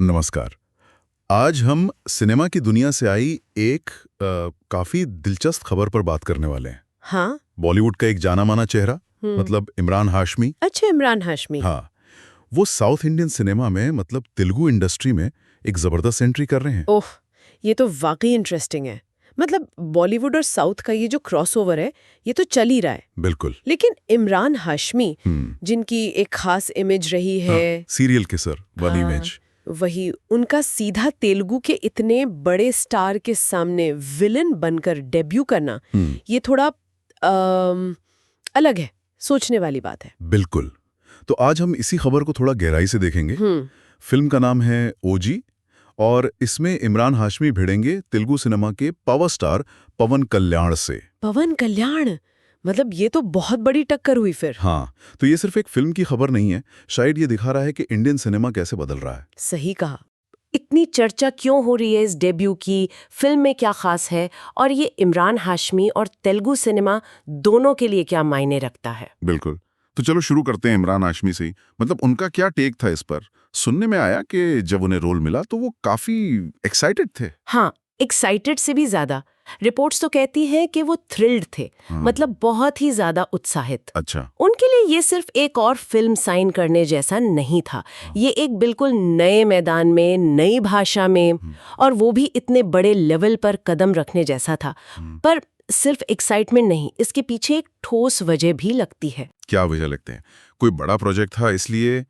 नमस्कार। आज हम सिनेमा की दुनिया से आई एक काफी दिलचस्प खबर पर बात करने वाले हैं। हाँ। बॉलीवुड का एक जाना माना चेहरा, मतलब इमरान हाशमी। अच्छा, इमरान हाशमी। हाँ, वो साउथ इंडियन सिनेमा में मतलब तेलुगु इंडस्ट्री में एक जबरदस्त एंट्री कर रहे हैं। ओह, ये तो वाकई इंटरेस्टिंग है। मतलब बॉलीवुड और साउथ का ये जो क्रॉसओवर है, ये तो चल ही रहा है। बिल्कुल। लेकिन इमरान हाशमी, जिनकी एक खास इमेज रही है, सीरियल किसर वाली इमेज, वही उनका सीधा तेलुगु के इतने बड़े स्टार के सामने विलन बनकर डेब्यू करना, ये थोड़ा अलग है, सोचने वाली बात है। बिल्कुल। तो आज हम इसी खबर को थोड़ा गहराई से देखेंगे। फिल्म का नाम है ओजी और इसमें इमरान हाशमी भिड़ेंगे तेलुगु सिनेमा के पावर स्टार पवन कल्याण से। पवन कल्याण, मतलब ये तो बहुत बड़ी टक्कर हुई फिर। हाँ, तो ये सिर्फ एक फिल्म की खबर नहीं है, शायद ये दिखा रहा है कि इंडियन सिनेमा कैसे बदल रहा है। सही कहा। इतनी चर्चा क्यों हो रही है इस डेब्यू की, फिल्म में क्या खास है, और ये इमरान हाशमी और तेलुगु सिनेमा दोनों के लिए क्या मायने रखता है। बिल्कुल। तो चलो शुरू करते हैं इमरान हाशमी से ही। मतलब उनका क्या टेक था इस पर? सुनने में आया कि जब उन्हें रोल मिला तो वो काफी एक्साइटेड थे। हाँ, एक्साइटेड से भी ज्यादा। रिपोर्ट्स तो कहती हैं कि वो थ्रिल्ड थे, मतलब बहुत ही ज्यादा उत्साहित। अच्छा। उनके लिए ये सिर्फ एक और फिल्म साइन करने जैसा नहीं था। ये एक बिल्कुल नए मैदान में, नई भाषा में, और वो भी इतने बड़े लेवल पर कदम रखने जैसा था। पर सिर्फ एक्साइटमेंट नहीं, इसके पीछे एक ठोस वजह भी लगती है। क्या वजह लगते हैं? कोई बड़ा प्रोजेक्ट था इसलिए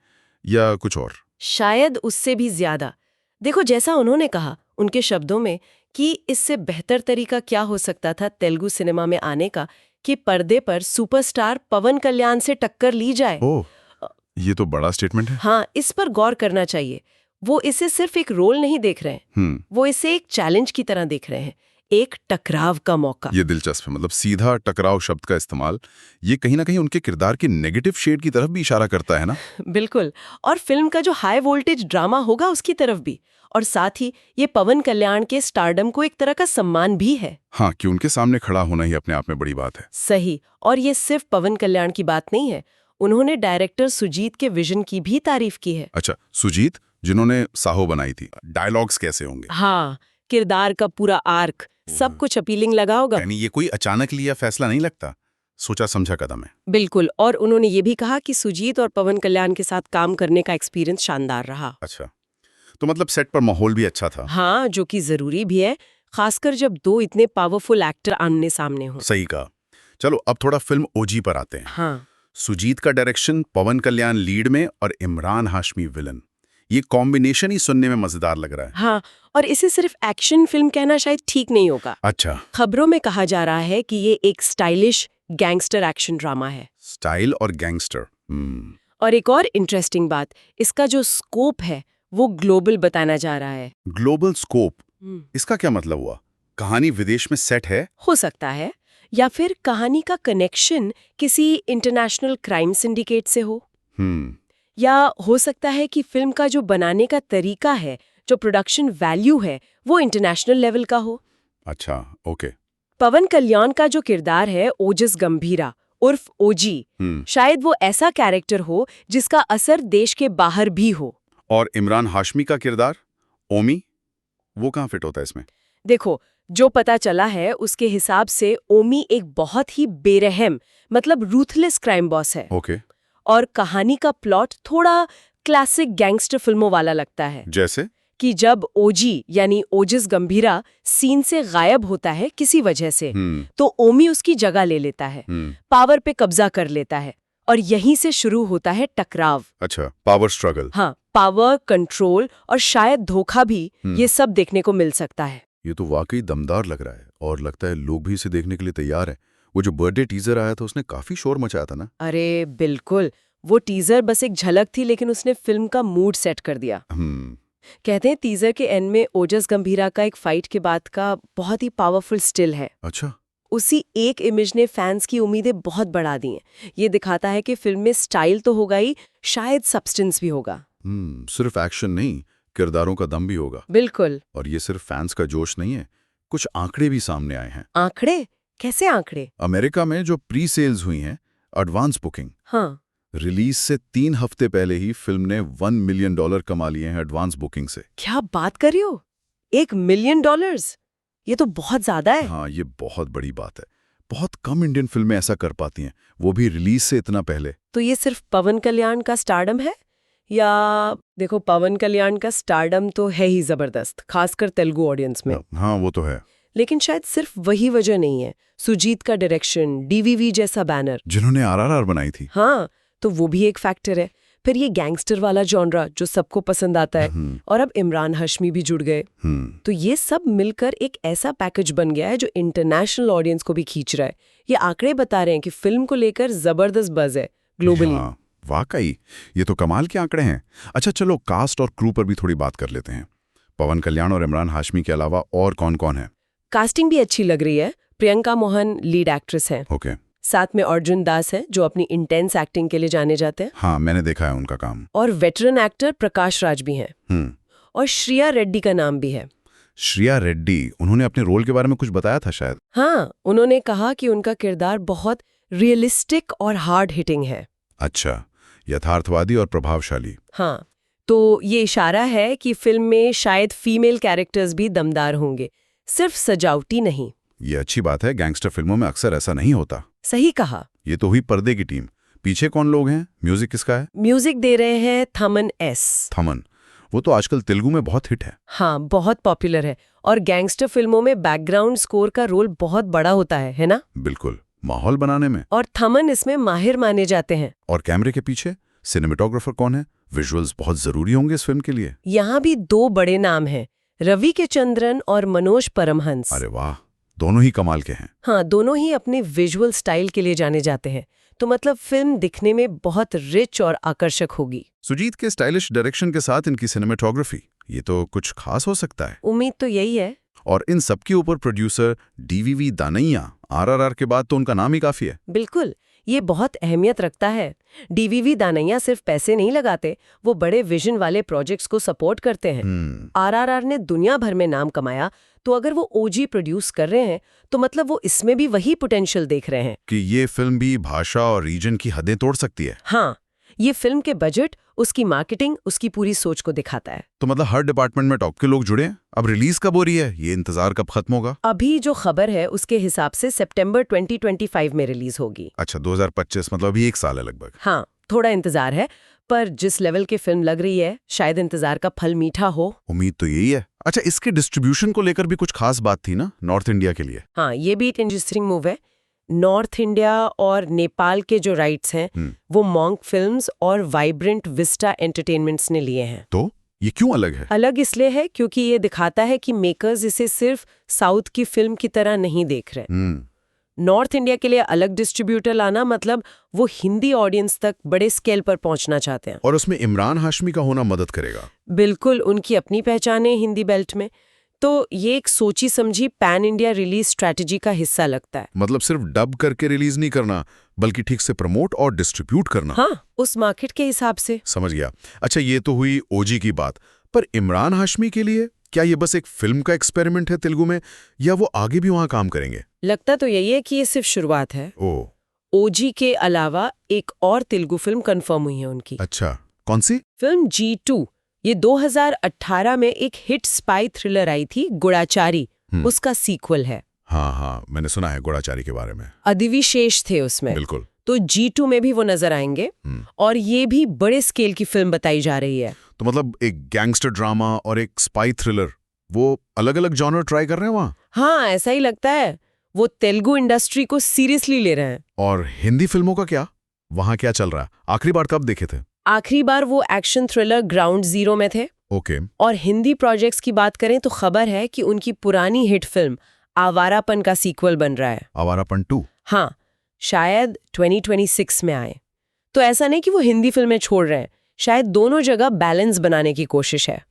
या कुछ और? शायद उससे भी ज्यादा। देखो, जैसा उन्होंने कहा उनके शब्दों में कि इससे बेहतर तरीका क्या हो सकता था तेलुगु सिनेमा में आने का कि पर्दे पर सुपरस्टार पवन कल्याण से टक्कर ली जाए। ओह, ये तो बड़ा स्टेटमेंट है। हाँ, इस पर गौर करना चाहिए। वो इसे सिर्फ एक रोल नहीं देख रहे हैं, वो इसे एक चैलेंज की तरह देख रहे हैं, एक टकराव का मौका। ये दिलचस्प है। मतलब सीधा टकराव शब्द का इस्तेमाल, ये कहीं ना कहीं उनके किरदार की नेगेटिव शेड की तरफ भी इशारा करता है ना। बिल्कुल, और फिल्म का जो हाई वोल्टेज ड्रामा होगा उसकी तरफ भी, और साथ ही ये पवन कल्याण के स्टारडम को एक तरह का सम्मान भी है। हाँ, कि उनके सामने खड़ा होना ही अपने आप में बड़ी बात है। सही। और ये सिर्फ पवन कल्याण की बात नहीं है, उन्होंने डायरेक्टर सुजीत के विजन की भी तारीफ की है। अच्छा, सुजीत जिन्होंने साहो बनाई थी, डायलॉग्स कैसे होंगे? हाँ, किरदार का पूरा आर्क, सब कुछ अपीलिंग लगा होगा। यानी ये कोई अचानक लिया फैसला नहीं लगता, सोचा समझा कदम है। बिल्कुल। और उन्होंने ये भी कहा कि सुजीत और पवन कल्याण के साथ काम करने का एक्सपीरियंस शानदार रहा। अच्छा, तो मतलब सेट पर माहौल भी अच्छा था। हाँ, जो कि जरूरी भी है, खासकर जब दो इतने पावरफुल एक्टर आमने सामने हो। सही कहा। चलो अब थोड़ा फिल्म ओजी पर आते हैं। हाँ, सुजीत का डायरेक्शन, पवन कल्याण लीड में और इमरान हाशमी विलन, ये कॉम्बिनेशन ही सुनने में मजेदार लग रहा है। हाँ, और इसे सिर्फ एक्शन फिल्म कहना शायद ठीक नहीं होगा। अच्छा। खबरों में कहा जा रहा है कि ये एक स्टाइलिश गैंगस्टर एक्शन ड्रामा है। स्टाइल और गैंगस्टर। और एक और इंटरेस्टिंग बात, इसका जो स्कोप है वो ग्लोबल बताना जा रहा है। ग्लोबल स्कोप, इसका क्या मतलब हुआ? कहानी विदेश में सेट है? हो सकता है, या फिर कहानी का कनेक्शन किसी इंटरनेशनल क्राइम सिंडिकेट से हो। या हो सकता है कि फिल्म का जो बनाने का तरीका है, जो प्रोडक्शन वैल्यू है, वो इंटरनेशनल लेवल का हो। अच्छा, ओके। पवन कल्याण का जो किरदार है ओजस गंभीरा उर्फ ओजी, शायद वो ऐसा कैरेक्टर हो जिसका असर देश के बाहर भी हो। और इमरान हाशमी का किरदार ओमी, वो कहाँ फिट होता है इसमें? देखो, जो पता चला है उसके हिसाब से ओमी एक बहुत ही बेरहम, मतलब रूथलेस क्राइम बॉस है। ओके। और कहानी का प्लॉट थोड़ा क्लासिक गैंगस्टर फिल्मों वाला लगता है। जैसे कि जब ओजी यानी ओजस गंभीरा सीन से गायब होता है किसी वजह से, तो ओमी उसकी जगह ले लेता है, पावर पे कब्जा कर लेता है, और यहीं से शुरू होता है टकराव। अच्छा, पावर स्ट्रगल। हाँ, पावर, कंट्रोल और शायद धोखा भी, ये सब देखने को मिल सकता है। ये तो वाकई दमदार लग रहा है और लगता है लोग भी इसे देखने के लिए तैयार हैं। वो जो बर्थडे टीजर आया था उसने काफी शोर मचाया था ना। अरे बिल्कुल, वो टीजर बस एक झलक थी, लेकिन उसने फिल्म का मूड सेट कर दिया। कहते हैं टीजर के एंड में ओजस गंभीरा का एक फाइट के बाद का बहुत ही पावरफुल स्टिल है। अच्छा। उसी एक इमेज ने फैंस की उम्मीदें बहुत बढ़ा दी हैं। ये दिखाता है कि फिल्म में स्टाइल तो होगा ही, शायद सब्सटेंस भी होगा। सिर्फ एक्शन नहीं, किरदारों का दम भी होगा। बिल्कुल। और ये सिर्फ फैंस का जोश नहीं है, कुछ आंकड़े भी सामने आए हैं। आंकड़े? कैसे आंकड़े? अमेरिका में जो प्री सेल्स हुई हैं, एडवांस बुकिंग, हाँ, रिलीज से 3 हफ्ते पहले ही फिल्म ने $1 मिलियन कमा लिए हैं एडवांस बुकिंग से। क्या बात कर रही हो, $1 मिलियन? ये तो बहुत ज्यादा है। हाँ, ये बहुत बड़ी बात है। बहुत कम इंडियन फिल्में ऐसा कर पाती हैं, वो भी रिलीज से इतना पहले। तो ये सिर्फ पवन कल्याण का स्टारडम है? या देखो, पवन कल्याण का स्टारडम तो है ही जबरदस्त, खासकर तेलुगु ऑडियंस में। हाँ, वो तो है। लेकिन शायद सिर्फ वही वजह नहीं है। सुजीत का डायरेक्शन, डीवीवी जैसा बैनर, जिन्होंने आरआरआर बनाई थी। हाँ, तो वो भी एक फैक्टर है। फिर ये गैंगस्टर वाला जॉनरा जो सबको पसंद आता है, और अब इमरान हाशमी भी जुड़ गए। तो ये सब मिलकर एक ऐसा पैकेज बन गया है जो इंटरनेशनल ऑडियंस को भी खींच रहा है। ये आंकड़े बता रहे हैं कि फिल्म को लेकर जबरदस्त बज़ है ग्लोबली। हाँ, वाकई ये तो कमाल के आंकड़े हैं। अच्छा, चलो कास्ट और क्रू पर भी थोड़ी बात कर लेते हैं। पवन कल्याण और इमरान हाशमी के अलावा और कौन-कौन है? कास्टिंग भी अच्छी लग रही है। प्रियंका मोहन लीड एक्ट्रेस हैं। ओके। साथ में अर्जुन दास हैं जो अपनी इंटेंस एक्टिंग के लिए जाने जाते हैं। हाँ, मैंने देखा है उनका काम। और वेटरन एक्टर प्रकाश राज भी हैं। और श्रिया रेड्डी का नाम भी है। श्रिया रेड्डी, उन्होंने अपने रोल के बारे में कुछ बताया था शायद। हाँ, उन्होंने कहा कि उनका किरदार बहुत रियलिस्टिक और हार्ड हिटिंग है। अच्छा, यथार्थवादी और प्रभावशाली। हाँ, तो ये इशारा है कि फिल्म में शायद फीमेल कैरेक्टर्स भी दमदार होंगे, सिर्फ सजावटी नहीं। ये अच्छी बात है, गैंगस्टर फिल्मों में अक्सर ऐसा नहीं होता। सही कहा। ये तो हुई पर्दे की टीम। पीछे कौन लोग हैं? म्यूजिक किसका है? म्यूजिक दे रहे हैं थमन एस। थमन, वो तो आजकल तेलुगु में बहुत हिट है। हाँ, बहुत पॉपुलर है। और गैंगस्टर फिल्मों में बैकग्राउंड स्कोर का रोल बहुत बड़ा होता है ना? बिल्कुल, माहौल बनाने में। और थमन इसमें माहिर माने जाते हैं। और कैमरे के पीछे सिनेमेटोग्राफर कौन है? विजुअल्स बहुत जरूरी होंगे इस फिल्म के लिए। यहाँ भी 2 बड़े नाम हैं, रवि के चंद्रन और मनोज परमहंस। अरे वाह, दोनों ही कमाल के हैं। हाँ, दोनों ही अपने विजुअल स्टाइल के लिए जाने जाते हैं। तो मतलब फिल्म दिखने में बहुत रिच और आकर्षक होगी। सुजीत के स्टाइलिश डायरेक्शन के साथ इनकी सिनेमेटोग्राफी, ये तो कुछ खास हो सकता है। उम्मीद तो यही है। और इन सबके ऊपर प्रोड्यूसर डीवीवी दानैया, आरआरआर के बाद तो उनका नाम ही काफी है। बिल्कुल, ये बहुत अहमियत रखता है। डीवीवी दानैया सिर्फ पैसे नहीं लगाते, वो बड़े विजन वाले प्रोजेक्ट्स को सपोर्ट करते हैं। आरआरआर ने दुनिया भर में नाम कमाया, तो अगर वो ओजी प्रोड्यूस कर रहे हैं तो मतलब वो इसमें भी वही पोटेंशियल देख रहे हैं कि ये फिल्म भी भाषा और रीजन की हदें तोड़ सकती है। हाँ, ये फिल्म के बजट, उसकी मार्केटिंग, उसकी पूरी सोच को दिखाता है। तो मतलब हर डिपार्टमेंट में टॉप के लोग जुड़े हैं। अब रिलीज कब हो रही है? ये इंतजार कब खत्म होगा? अभी जो खबर है उसके हिसाब से सितंबर 2025 में रिलीज होगी। अच्छा, 2025, मतलब अभी 1 साल है लगभग। हाँ, थोड़ा इंतजार है, पर जिस लेवल की फिल्म लग रही है, शायद इंतजार का फल मीठा हो। उम्मीद तो यही है। अच्छा, इसके डिस्ट्रीब्यूशन को लेकर भी कुछ खास बात थी ना, नॉर्थ इंडिया के लिए? हाँ, ये भी एक इंटरेस्टिंग मूव है। नॉर्थ इंडिया और नेपाल के जो राइट्स हैं वो मॉन्क फिल्म्स और वाइब्रेंट विस्टा एंटरटेनमेंट्स ने लिए हैं। तो ये क्यों अलग है? अलग इसलिए है क्योंकि ये दिखाता है कि मेकर्स इसे सिर्फ साउथ की फिल्म की तरह नहीं देख रहे। नॉर्थ इंडिया के लिए अलग डिस्ट्रीब्यूटर लाना मतलब वो हिंदी ऑडियंस तक बड़े स्केल पर पहुंचना चाहते हैं। और उसमें इमरान हाशमी का होना मदद करेगा। बिल्कुल, उनकी अपनी पहचान है हिंदी बेल्ट में। तो ये एक सोची समझी पैन इंडिया रिलीज स्ट्रैटेजी का हिस्सा लगता है। मतलब सिर्फ डब करके रिलीज नहीं करना, बल्कि ठीक से प्रमोट और डिस्ट्रीब्यूट करना। हाँ, उस मार्केट के हिसाब से। समझ गया। अच्छा, ये तो हुई ओजी की बात, पर इमरान हाशमी के लिए क्या ये बस एक फिल्म का एक्सपेरिमेंट है तेलुगु में, या वो आगे भी वहां काम करेंगे? लगता तो यही है कि ये सिर्फ शुरुआत है। ओजी के अलावा एक और तेलुगु फिल्म कंफर्म हुई है उनकी। अच्छा, कौन सी फिल्म G2? ये 2018 में एक हिट स्पाई थ्रिलर आई थी, गुड़ाचारी, उसका सीक्वल है। हाँ, मैंने सुना है गुड़ाचारी के बारे में। अधिविशेष थे उसमें। बिल्कुल। तो G2 में भी वो नजर आएंगे। और ये भी बड़े स्केल की फिल्म बताई जा रही है। तो मतलब एक गैंगस्टर ड्रामा और एक स्पाई थ्रिलर, वो अलग अलग जॉनर ट्राई कर रहे हैं वहाँ? हाँ, ऐसा ही लगता है। वो तेलुगु इंडस्ट्री को सीरियसली ले रहे हैं। और हिंदी फिल्मों का क्या? वहाँ क्या चल रहा है? आखिरी बार कब देखे थे? आखिरी बार वो एक्शन थ्रिलर ग्राउंड जीरो में थे। ओके। और हिंदी प्रोजेक्ट्स की बात करें तो खबर है कि उनकी पुरानी हिट फिल्म आवारापन का सीक्वल बन रहा है। आवारापन 2? हाँ, शायद 2026 में आए। तो ऐसा नहीं कि वो हिंदी फिल्में छोड़ रहे हैं, शायद दोनों जगह बैलेंस बनाने की कोशिश है।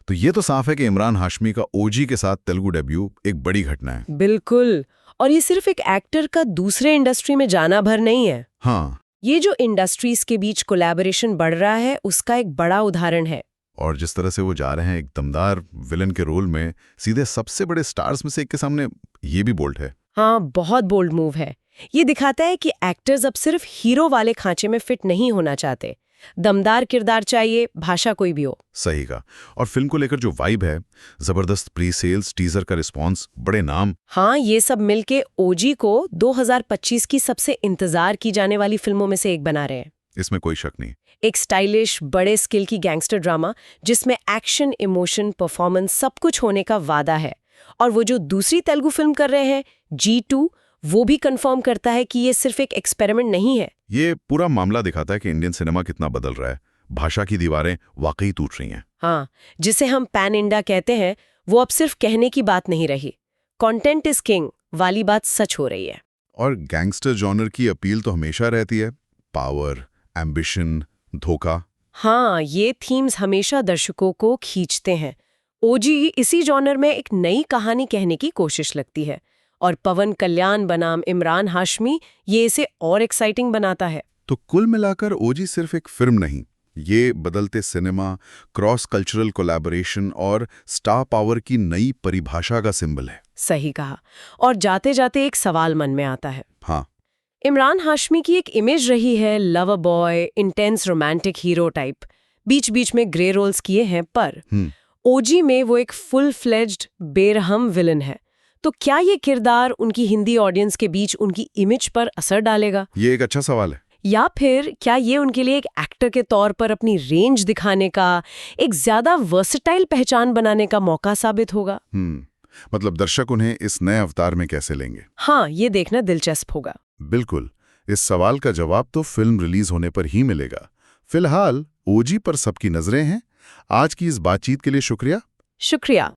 तो ये तो साफ है कि इमरान हाशमी का ओजी के साथ तेलुगु डेब्यू एक बड़ी घटना है। बिल्कुल। और ये सिर्फ एक एक्टर का दूसरे इंडस्ट्री में जाना भर नहीं है। हाँ, ये जो इंडस्ट्रीज के बीच कोलैबोरेशन बढ़ रहा है उसका एक बड़ा उदाहरण है। और जिस तरह से वो जा रहे हैं एक दमदार विलन के रोल में, सीधे सबसे बड़े स्टार्स में से एक के सामने, ये भी बोल्ड है। हाँ, बहुत बोल्ड मूव है। ये दिखाता है कि एक्टर्स अब सिर्फ हीरो वाले खांचे में फिट नहीं होना चाहते। दमदार किरदार चाहिए, भाषा कोई भी हो। सही का। और फिल्म को लेकर जो वाइब है, जबरदस्त प्री सेल्स, टीजर का रिस्पांस, बड़े नाम। हाँ, ये सब मिलके ओजी को 2025 की सबसे इंतजार की जाने वाली फिल्मों में से एक बना रहे हैं। इसमें कोई शक नहीं। एक स्टाइलिश, बड़े स्किल की गैंगस्टर ड्रामा जिसमें एक्शन, इमोशन, परफॉर्मेंस सब कुछ होने का वादा है। और वो जो दूसरी तेलुगु फिल्म कर रहे हैं G2, वो भी कंफर्म करता है कि ये सिर्फ एक एक्सपेरिमेंट नहीं है। ये पूरा मामला दिखाता है कि इंडियन सिनेमा कितना बदल रहा है। भाषा की दीवारें वाकई टूट रही हैं। हाँ, जिसे हम पैन इंडिया कहते हैं, वो अब सिर्फ कहने की बात नहीं रही। कंटेंट इज किंग वाली बात सच हो रही है। और गैंगस्टर जॉनर की अपील तो हमेशा रहती है, पावर, एम्बिशन, धोखा। हाँ, ये थीम्स हमेशा दर्शकों को खींचते हैं। ओजी इसी जॉनर में एक नई कहानी कहने की कोशिश लगती है, और पवन कल्याण बनाम इमरान हाशमी ये इसे और एक्साइटिंग बनाता है। तो कुल मिलाकर ओजी सिर्फ एक फिल्म नहीं, ये बदलते सिनेमा, क्रॉस कल्चरल कोलैबोरेशन और स्टार पावर की नई परिभाषा का सिंबल है। सही कहा। और जाते जाते एक सवाल मन में आता है। हाँ, इमरान हाशमी की एक इमेज रही है lover boy, intense romantic hero type, बीच बीच में ग्रे रोल्स किए हैं, पर ओजी में वो एक फुल फ्लेज्ड बेरहम विलन है। तो क्या ये किरदार उनकी हिंदी ऑडियंस के बीच उनकी इमेज पर असर डालेगा? ये एक अच्छा सवाल है। या फिर क्या ये उनके लिए एक एक्टर के तौर पर अपनी रेंज दिखाने का, एक ज्यादा वर्सेटाइल पहचान बनाने का मौका साबित होगा? मतलब दर्शक उन्हें इस नए अवतार में कैसे लेंगे? हाँ, ये देखना दिलचस्प होगा। बिल्कुल। इस सवाल का जवाब तो फिल्म रिलीज होने पर ही मिलेगा। फिलहाल ओजी पर सबकी नजरें हैं। आज की इस बातचीत के लिए शुक्रिया। शुक्रिया।